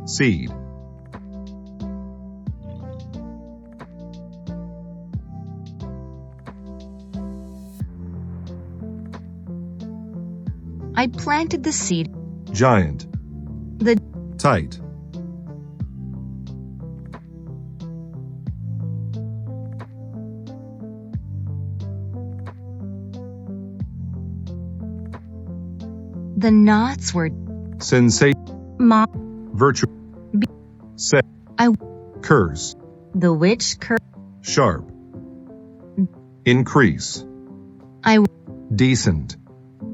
seed, I planted the seed. giant, The tight, The knots were sensate, ma. virtue, say, I curse, the witch cur. sharp, increase, I decent,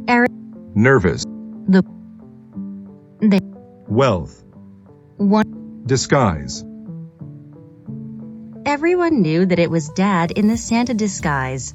er nervous, the they wealth, one. disguise, Everyone knew that it was Dad in the Santa disguise.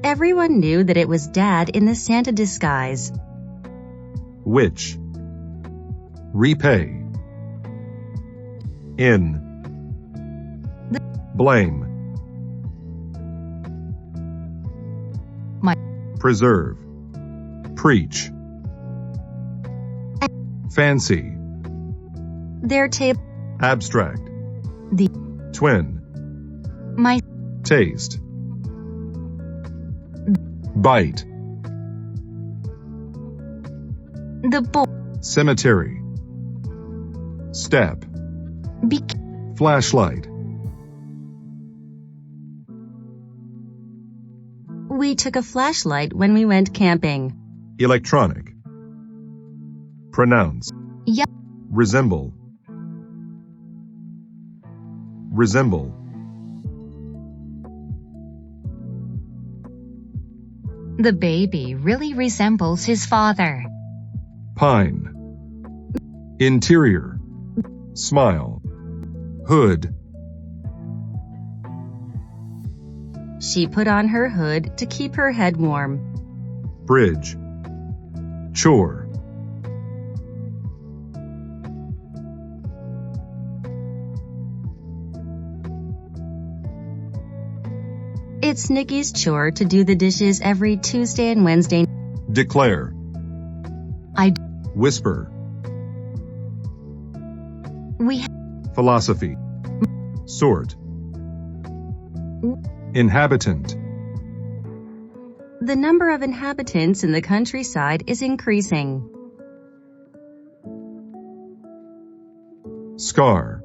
Everyone knew that it was Dad in the Santa disguise. which, repay, in, blame, My preserve, preach, fancy, their table. abstract, The twin, my taste, bite, the boy cemetery, step, be flashlight, We took a flashlight when we went camping. electronic, pronounce, Yeah. resemble, resemble, The baby really resembles his father. pine, interior, smile, hood, She put on her hood to keep her head warm. bridge, chore, It's Nikki's chore to do the dishes every Tuesday and Wednesday. declare, I whisper, we philosophy, sort, inhabitant, The number of inhabitants in the countryside is increasing. scar,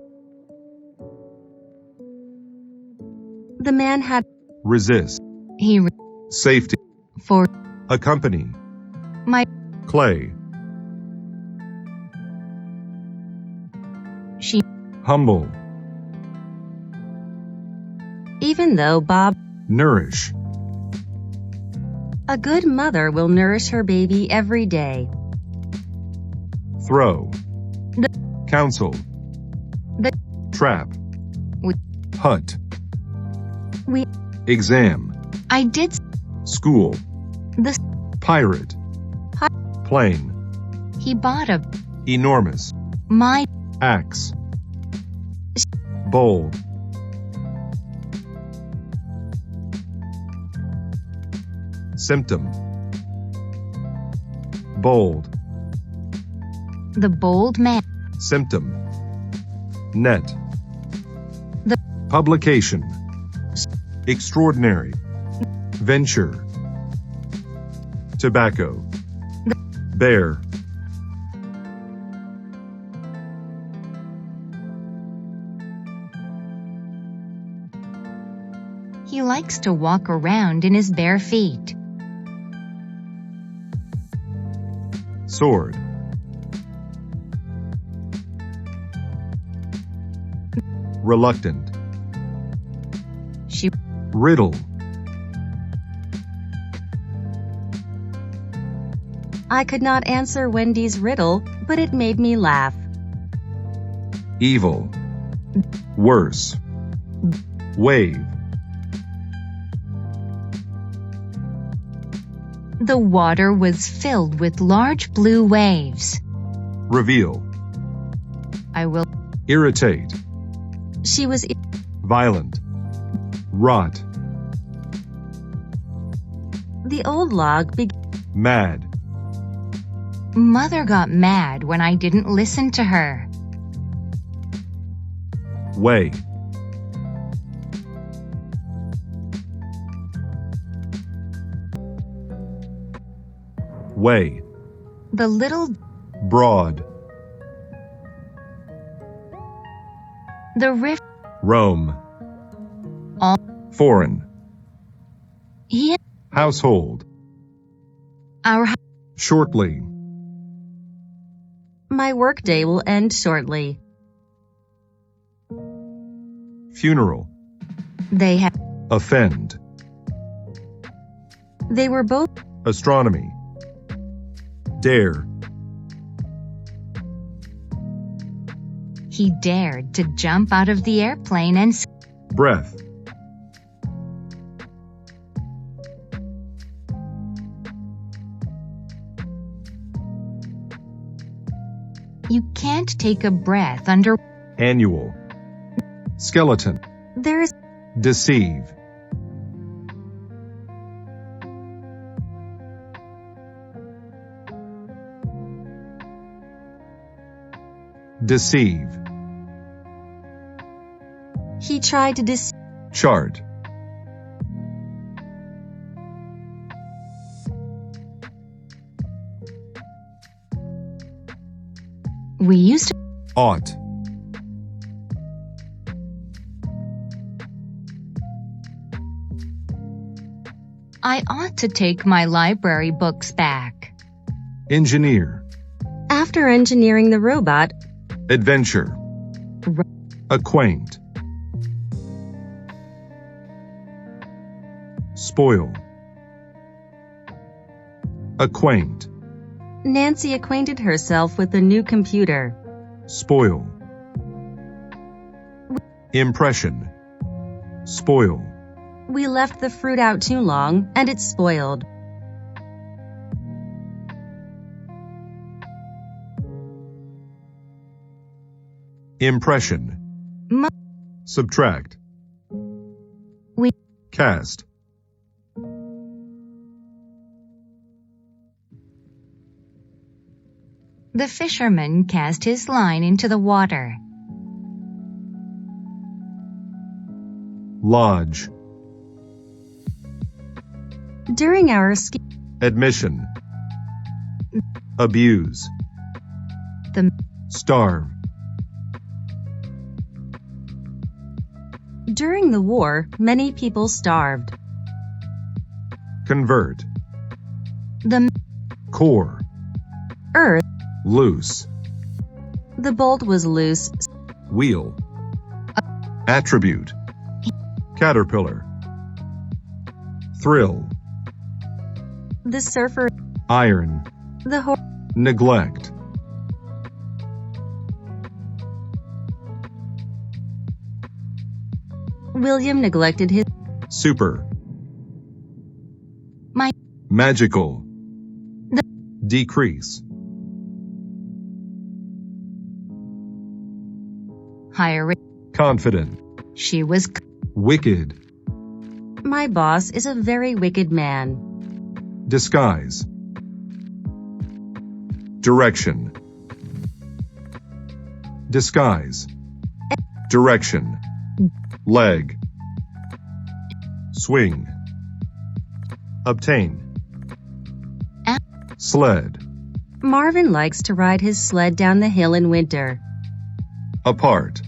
The man had resist, he safety, for accompany, my clay, she. humble, Even though Bob, nourish, a good mother will nourish her baby every day. throw, The- counsel, The- trap, We- hut, We exam, I did school, the pirate, plane, he bought a enormous, my axe, bold, symptom, bold, the bold man. symptom, net, The- publication, extraordinary, venture, tobacco, bear, He likes to walk around in his bare feet. sword, reluctant, She riddle, I could not answer Wendy's riddle, but it made me laugh. evil, worse, wave, The water was filled with large blue waves. reveal, I will. irritate, She was. violent, rot, The old log began. mad, Mother got mad when I didn't listen to her. way, way, The little. broad, The river. Rome, All. foreign, He. household, Our. shortly, My workday will end shortly. funeral, They had. offend, They were both. astronomy, dare, He dared to jump out of the airplane and. breath, You can't take a breath under. annual, skeleton, There is. deceive, deceive, He tried to chart, We used to. ought, I ought to take my library books back. engineer, After engineering the robot, adventure, acquaint, spoil, acquaint, Nancy acquainted herself with a new computer. spoil, impression, spoil, We left the fruit out too long, and it spoiled. impression, Mu- subtract, We. cast, The fisherman cast his line into the water. lodge, During our ski. admission, abuse, The. starve, During the war, many people starved. convert, The. core, Earth. loose, The bolt was loose. wheel, attribute, caterpillar, thrill, The surfer. iron, The horse. neglect, William neglected his. super, My. magical, The. decrease, Higher. confident, She was. wicked, My boss is a very wicked man. disguise, direction, disguise, direction, leg, swing, obtain, sled, Marvin likes to ride his sled down the hill in winter. apart,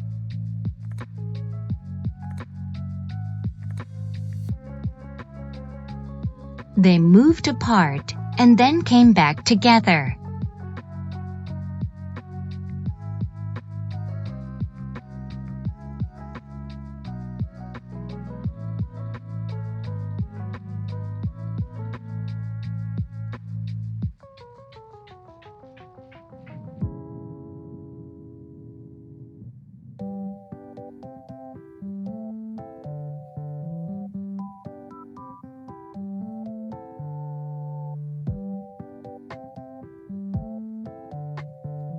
They moved apart and then came back together.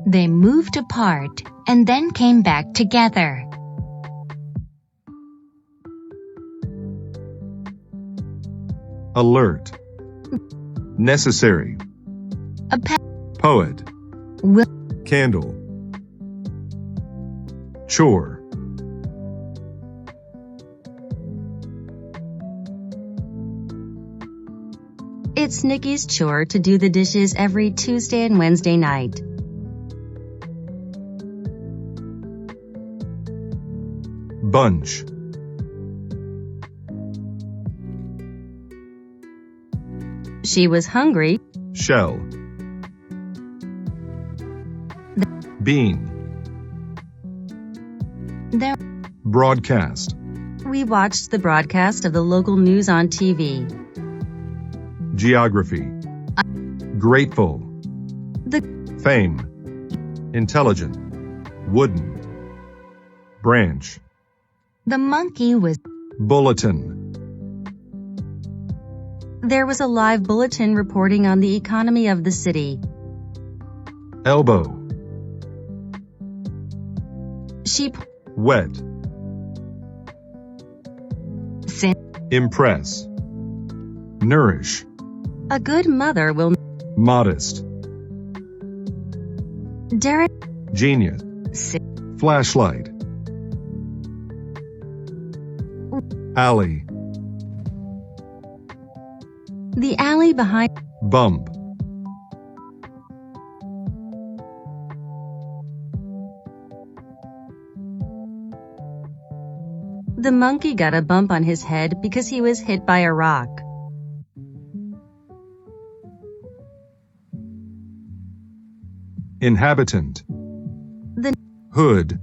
They moved apart and then came back together. alert, necessary, A poet, will candle, chore, It's Nikki's chore to do the dishes every Tuesday and Wednesday night. bunch, She was hungry. shell, bean, there broadcast, We watched the broadcast of the local news on TV. geography, grateful, The fame, intelligent, wooden, branch, the monkey was bulletin, There was a live bulletin reporting on the economy of the city. elbow, She wet, sin. impress, nourish, A good mother will. modest, Derek genius, Sin. flashlight, alley, The alley behind. bump, The monkey got a bump on his head because he was hit by a rock. inhabitant, The hood,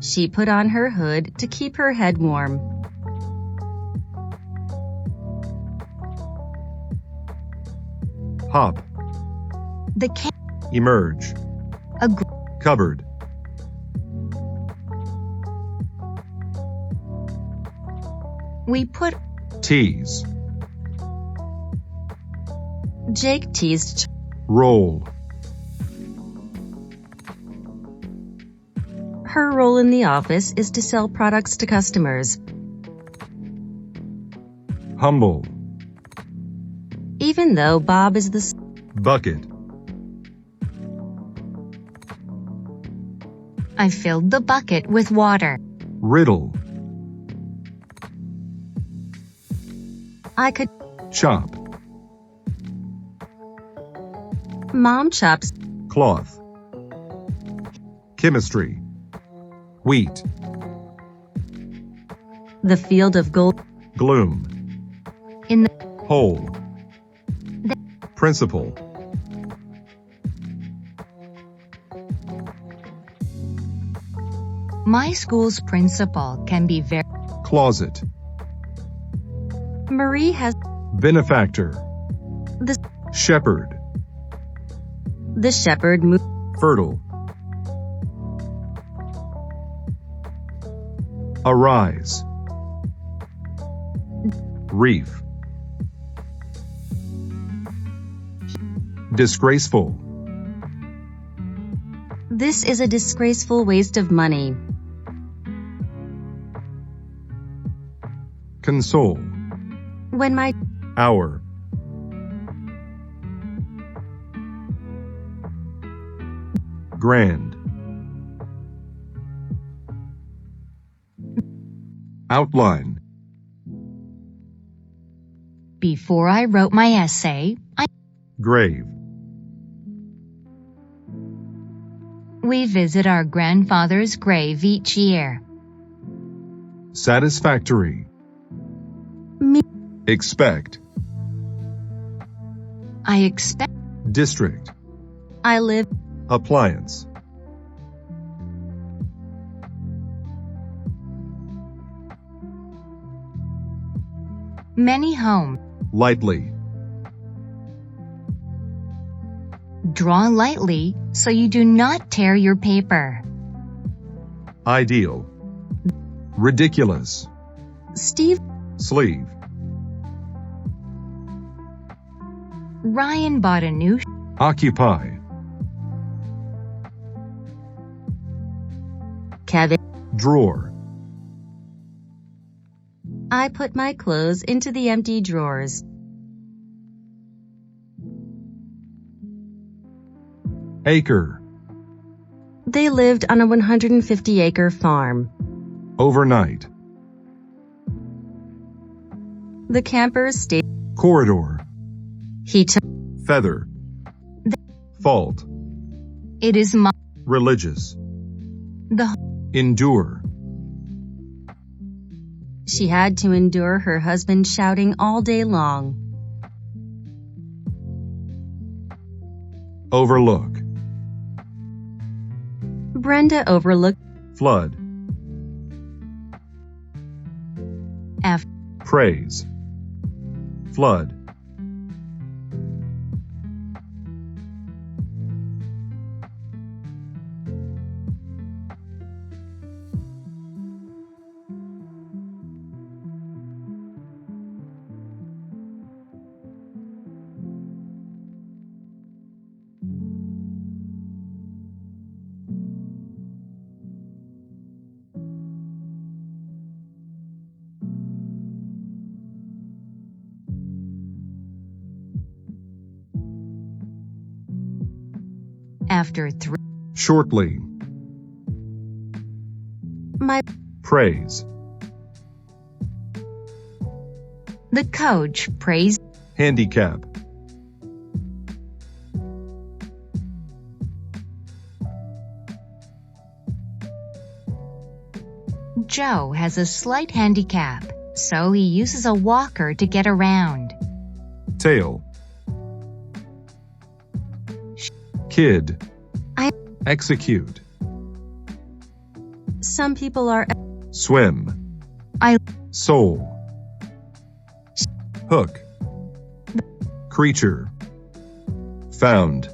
She put on her hood to keep her head warm. hop, The cat emerge, a gr- cupboard, we put tease, Jake teased. roll, Her role in the office is to sell products to customers. humble, Even though Bob is the bucket, I filled the bucket with water. riddle, I could. chop, Mom chops. cloth, chemistry, wheat, The field of gold. gloom, In the hole, principal, my school's principal can be very closet, Marie has. benefactor, The shepherd, The shepherd moved. fertile, arise, reef, disgraceful, This is a disgraceful waste of money. console, When my hour, grand, outline, Before I wrote my essay, grave, we visit our grandfather's grave each year. satisfactory, Me. expect, I expect district, I live. appliance, many homes. lightly, Draw lightly so you do not tear your paper. ideal, ridiculous, Steve. sleeve, Ryan bought a new occupy, Kevin. drawer, I put my clothes into the empty drawers. acre, They lived on a 150-acre farm. overnight, The campers stayed. corridor, He took. feather, fault, It is my religious, the endure, She had to endure her husband shouting all day long. overlook, Brenda overlooked. flood, F. praise, flood, After 3. shortly, My. praise, The coach praised handicap, Joe has a slight handicap, so he uses a walker to get around. tail, kid, I. execute, Some people are. swim, I. soul, hook, creature, found,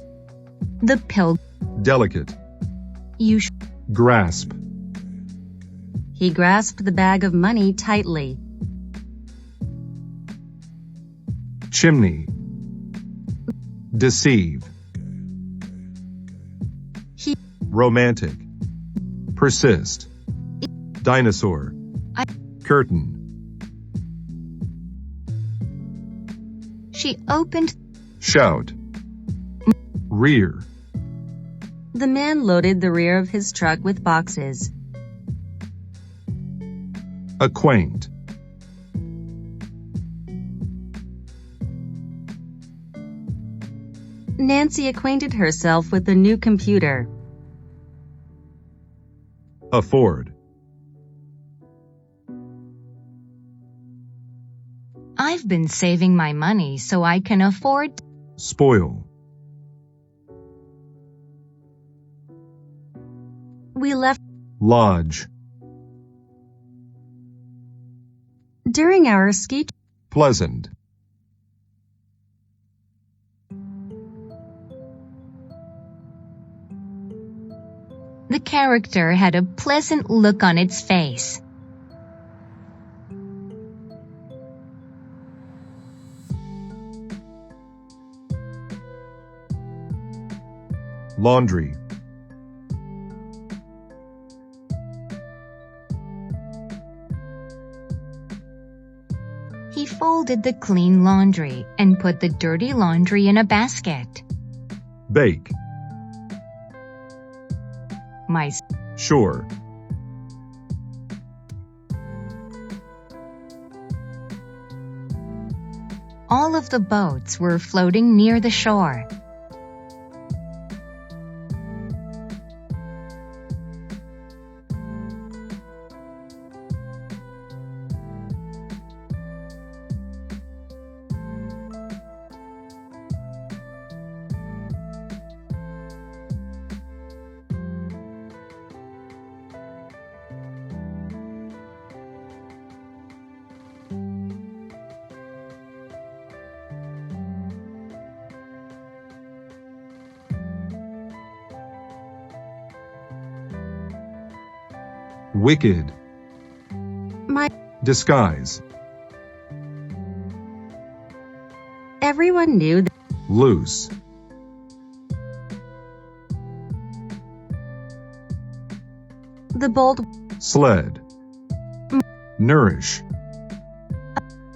The pill. delicate, You grasp, He grasped the bag of money tightly. chimney, deceive, He. romantic, persist, dinosaur, I. curtain, She opened. shout, rear, The man loaded the rear of his truck with boxes. acquaint, Nancy acquainted herself with the new computer. afford, I've been saving my money so I can afford. spoil, We left. lodge, During our ski. pleasant, The character had a pleasant look on its face. laundry, He folded the clean laundry and put the dirty laundry in a basket. bake, My sure, All of the boats were floating near the shore. Wicked. My. Disguise. Everyone knew that Loose. the bold. Sled. Nourish.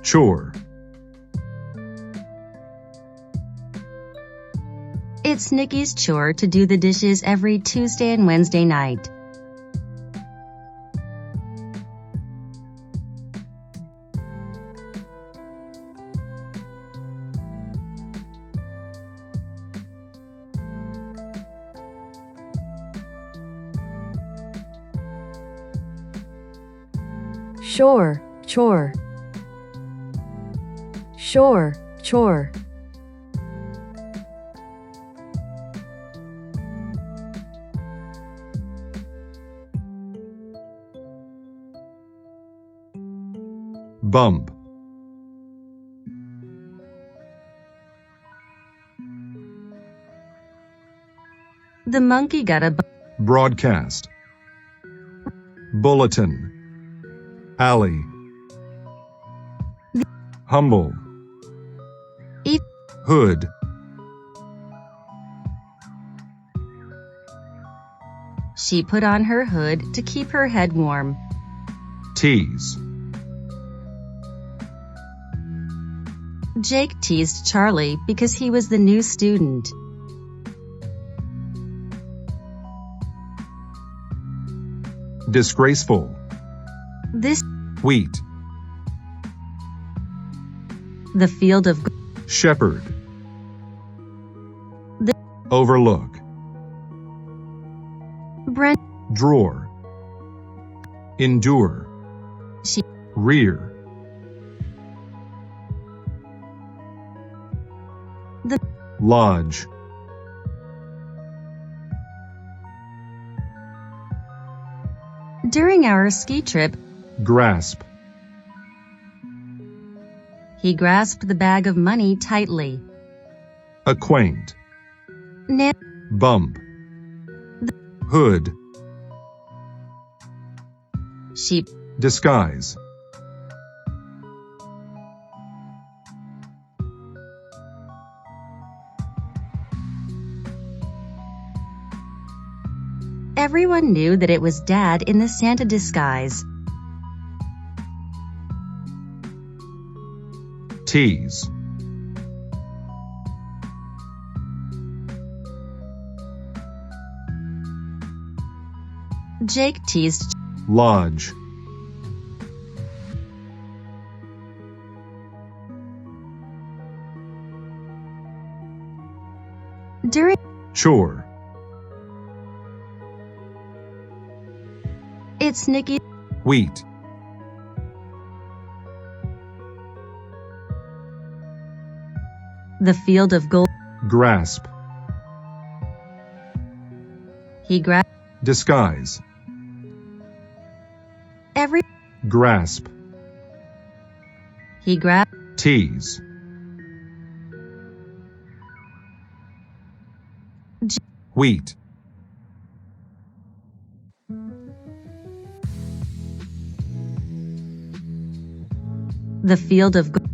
Chore. It's Nikki's chore to do the dishes every Tuesday and Wednesday night. Shore, chore. Shore, chore. Bump. The monkey got a Broadcast. Bulletin. Alley. Humble. Eat. Hood. She put on her hood to keep her head warm. Tease. Jake teased Charlie because he was the new student. Disgraceful. This. Wheat. The field of. Shepherd. The. Overlook. Brent. Drawer. Endure. She. Rear. The. Lodge. During our ski trip, Grasp. he grasped the bag of money tightly. Acquaint. Nan. Bump. Hood. She. Disguise. Everyone knew that it was Dad in the Santa disguise. Tease. Jake teased. Lodge. During. Chore. It's Nikki. Wheat. The field of gold. Grasp. He grasped. Disguise. Every. Grasp. He grabbed. Tease. Wheat. The field of gold.